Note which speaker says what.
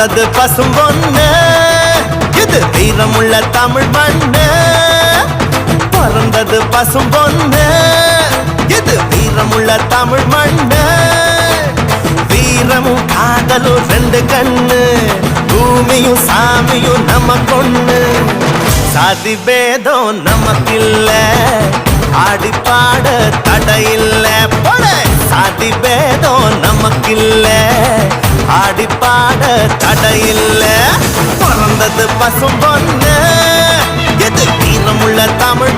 Speaker 1: பிறந்தது பசும்பொன்னு இது வீரமுள்ள தமிழ் மண்ணு பிறந்தது பசும்பொன்னு இது வீரமுள்ள தமிழ் மண்ணு வீரமும் காதலும் ரெண்டு கண்ணு பூமியும் சாமியும் நமக்கொன்னு சாதி பேதம் நமக்கில்ல ஆடி பாட தடையில்ல போட சாதி பேதம் நமக்கில்ல ஆடி பாட தடையில்ல பிறந்தது பசும்பொன்னு எது வீரமுள்ள தமிழ்